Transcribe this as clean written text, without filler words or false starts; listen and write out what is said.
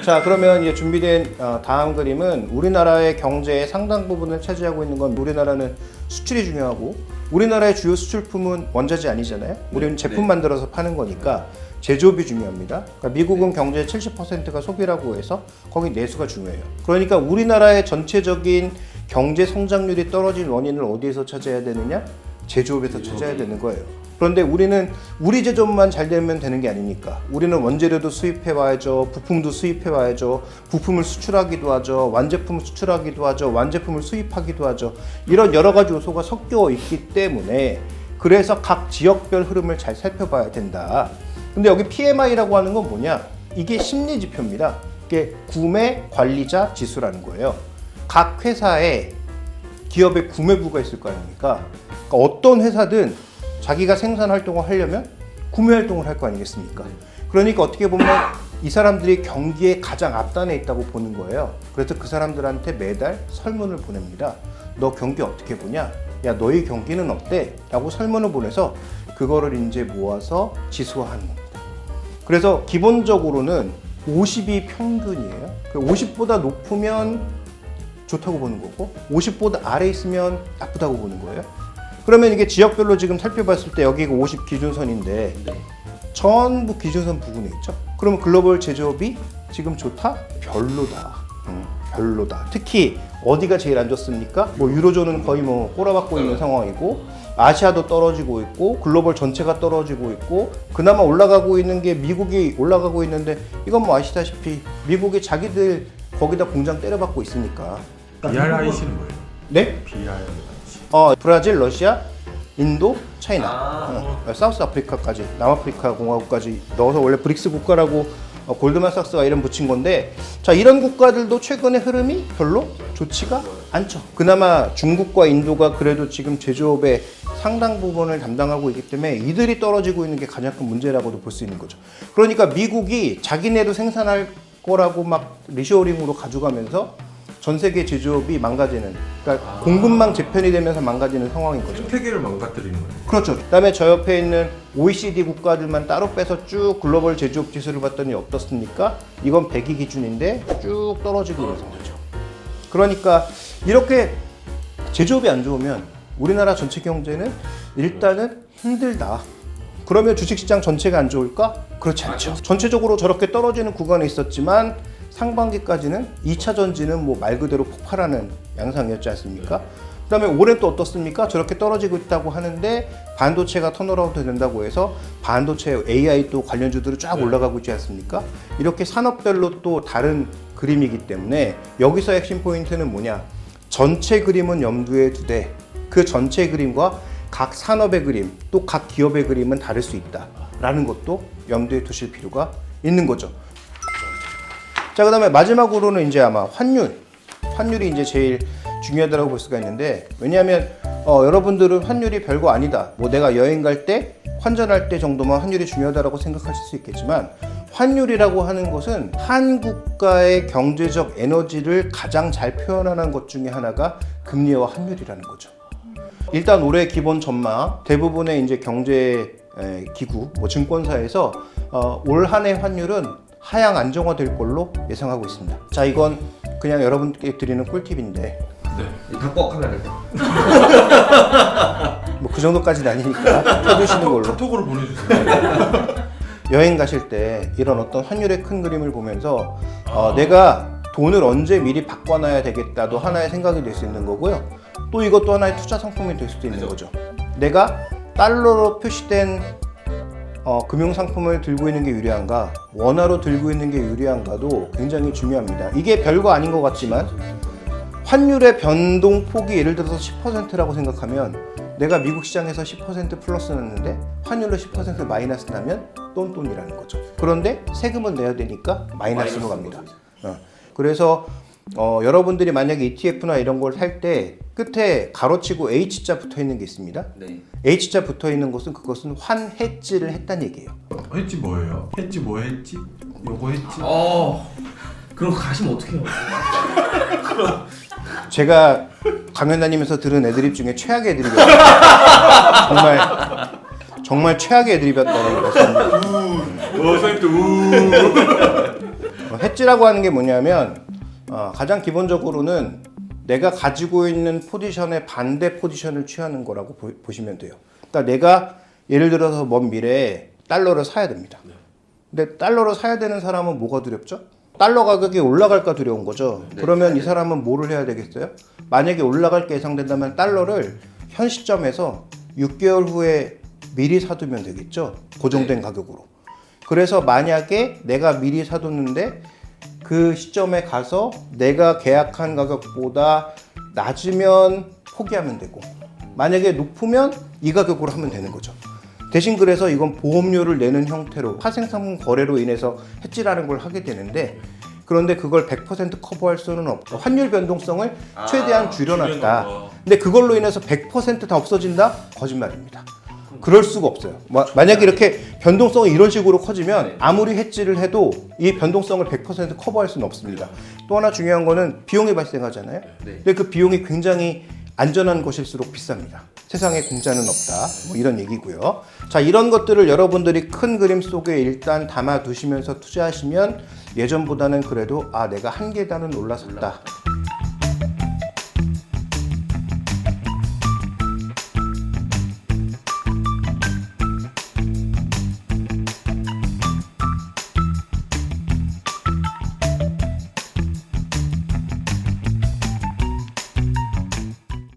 자, 그러면 이제 준비된 다음 그림은 우리나라의 경제의 상당 부분을 차지하고 있는 건 우리나라는 수출이 중요하고 우리나라의 주요 수출품은 원자재 아니잖아요. 우리는 제품 만들어서 파는 거니까 제조업이 중요합니다. 그러니까 미국은 경제의 70%가 소비라고 해서 거기 내수가 중요해요. 그러니까 우리나라의 전체적인 경제 성장률이 떨어진 원인을 어디에서 찾아야 되느냐? 제조업에서 찾아야 되는 거예요. 그런데 우리는 우리 제조업만 잘 되면 되는 게 아니니까 우리는 원재료도 수입해 와야죠, 부품도 수입해 와야죠, 부품을 수출하기도 하죠, 완제품을 수출하기도 하죠, 완제품을 수입하기도 하죠. 이런 여러 가지 요소가 섞여 있기 때문에 그래서 각 지역별 흐름을 잘 살펴봐야 된다. 근데 여기 PMI라고 하는 건 뭐냐? 이게 심리 지표입니다. 이게 구매 관리자 지수라는 거예요. 각 회사에 기업의 구매부가 있을 거 아닙니까? 그러니까 어떤 회사든 자기가 생산 활동을 하려면 구매 활동을 할 거 아니겠습니까? 그러니까 어떻게 보면 이 사람들이 경기에 가장 앞단에 있다고 보는 거예요. 그래서 그 사람들한테 매달 설문을 보냅니다. 너 경기 어떻게 보냐? 야, 너희 경기는 어때? 라고 설문을 보내서 그거를 이제 모아서 지수화하는 겁니다. 그래서 기본적으로는 50이 평균이에요. 50보다 높으면 좋다고 보는 거고 50보다 아래 있으면 나쁘다고 보는 거예요. 그러면 이게 지역별로 지금 살펴봤을 때 여기가 50 기준선인데 전부 기준선 부근에 있죠. 그러면 글로벌 제조업이 지금 좋다? 별로다. 별로다. 특히 어디가 제일 안 좋습니까? 뭐 유로존은 거의 뭐 꼬라박고 있는 상황이고 아시아도 떨어지고 있고 글로벌 전체가 떨어지고 있고 그나마 올라가고 있는 게 미국이 올라가고 있는데 이건 뭐 아시다시피 미국이 자기들 거기다 공장 때려박고 있으니까. BRIC는 뭐예요? 네? BRIC. 브라질, 러시아, 인도, 차이나, 사우스 아프리카까지, 남아프리카 공화국까지 넣어서 원래 브릭스 국가라고 골드만삭스가 이름 붙인 건데, 자, 이런 국가들도 최근에 흐름이 별로 좋지가 않죠. 그나마 중국과 인도가 그래도 지금 제조업의 상당 부분을 담당하고 있기 때문에 이들이 떨어지고 있는 게 가장 큰 문제라고도 볼 수 있는 거죠. 그러니까 미국이 자기네도 생산할 거라고 막 리쇼어링으로 가져가면서 전 세계 제조업이 망가지는, 그러니까 공급망 재편이 되면서 망가지는 상황인 거죠. 생태계를 망가뜨리는 거예요. 그렇죠. 그다음에 저 옆에 있는 OECD 국가들만 따로 빼서 쭉 글로벌 제조업 지수를 봤더니 어떻습니까? 이건 100위 기준인데 쭉 떨어지고 있는 상황이죠. 그러니까 이렇게 제조업이 안 좋으면 우리나라 전체 경제는 일단은 힘들다. 그러면 주식시장 전체가 안 좋을까? 그렇지 않죠. 전체적으로 저렇게 떨어지는 구간에 있었지만 상반기까지는 2차 전지는 뭐 말 그대로 폭발하는 양상이었지 않습니까? 그다음에 올해 또 어떻습니까? 저렇게 떨어지고 있다고 하는데 반도체가 턴어라운드 된다고 해서 반도체 AI 또 관련주들이 쫙 올라가고 있지 않습니까? 이렇게 산업별로 또 다른 그림이기 때문에 여기서 핵심 포인트는 뭐냐? 전체 그림은 염두에 두되 그 전체 그림과 각 산업의 그림, 또 각 기업의 그림은 다를 수 있다라는 것도 염두에 두실 필요가 있는 거죠. 자, 그다음에 마지막으로는 이제 아마 환율이 이제 제일 중요하다고 볼 수가 있는데, 왜냐하면 여러분들은 환율이 별거 아니다. 뭐 내가 여행 갈 때 환전할 때 정도만 환율이 중요하다고 생각하실 수 있겠지만 환율이라고 하는 것은 한 국가의 경제적 에너지를 가장 잘 표현하는 것 중에 하나가 금리와 환율이라는 거죠. 일단 올해 기본 전망 대부분의 이제 경제 기구, 뭐 증권사에서 올 한 해 환율은 하향 안정화될 걸로 예상하고 있습니다. 자, 이건 그냥 여러분께 드리는 꿀팁인데, 네. 갖고 와 카메라를. 뭐 그 정도까지는 아니니까 켜주시는 걸로. 카톡으로 보내주세요. 여행 가실 때 이런 어떤 환율의 큰 그림을 보면서 내가 돈을 언제 미리 바꿔놔야 되겠다도 하나의 생각이 될 수 있는 거고요. 또 이것도 하나의 투자 상품이 될 수도 있는 거죠. 내가 달러로 표시된 금융상품을 들고 있는 게 유리한가, 원화로 들고 있는 게 유리한가도 굉장히 중요합니다. 이게 별거 아닌 것 같지만 환율의 변동폭이 예를 들어서 10%라고 생각하면 내가 미국 시장에서 10% 플러스 났는데 환율로 10% 마이너스 나면 똔똔이라는 거죠. 그런데 세금은 내야 되니까 마이너스로 갑니다. 그래서 여러분들이 만약에 ETF나 이런 걸 살 때 끝에 가로치고 H자 붙어 있는 게 있습니다. 네. H자 붙어 있는 것은 그것은 환해지를 했다는 얘기예요. 했지 뭐예요? 했지 뭐 했지? 요거 했지? 그럼 가시면 어떡해요? 제가 강연 다니면서 들은 애드립 중에 최악의 애드립이었어요. 정말 최악의 애드립이었다는 것은 선생님도 해지라고 하는 게 뭐냐면 가장 기본적으로는 내가 가지고 있는 포지션의 반대 포지션을 취하는 거라고 보시면 돼요. 그러니까 내가 예를 들어서 먼 미래에 달러를 사야 됩니다. 근데 달러를 사야 되는 사람은 뭐가 두렵죠? 달러 가격이 올라갈까 두려운 거죠. 그러면 이 사람은 뭐를 해야 되겠어요? 만약에 올라갈 게 예상된다면 달러를 현 시점에서 6개월 후에 미리 사두면 되겠죠. 고정된 가격으로. 그래서 만약에 내가 미리 사뒀는데 그 시점에 가서 내가 계약한 가격보다 낮으면 포기하면 되고, 만약에 높으면 이 가격으로 하면 되는 거죠. 대신 그래서 이건 보험료를 내는 형태로 파생상품 거래로 인해서 해지라는 걸 하게 되는데, 그런데 그걸 100% 커버할 수는 없고 환율 변동성을 최대한 줄여놨다. 근데 그걸로 인해서 100% 다 없어진다? 거짓말입니다. 그럴 수가 없어요. 만약에 이렇게 변동성이 이런 식으로 커지면 아무리 해지를 해도 이 변동성을 100% 커버할 수는 없습니다. 또 하나 중요한 거는 비용이 발생하잖아요. 근데 그 비용이 굉장히 안전한 것일수록 비쌉니다. 세상에 공짜는 없다. 뭐 이런 얘기고요. 자, 이런 것들을 여러분들이 큰 그림 속에 일단 담아 두시면서 투자하시면 예전보다는 그래도 내가 한 계단은 올라섰다.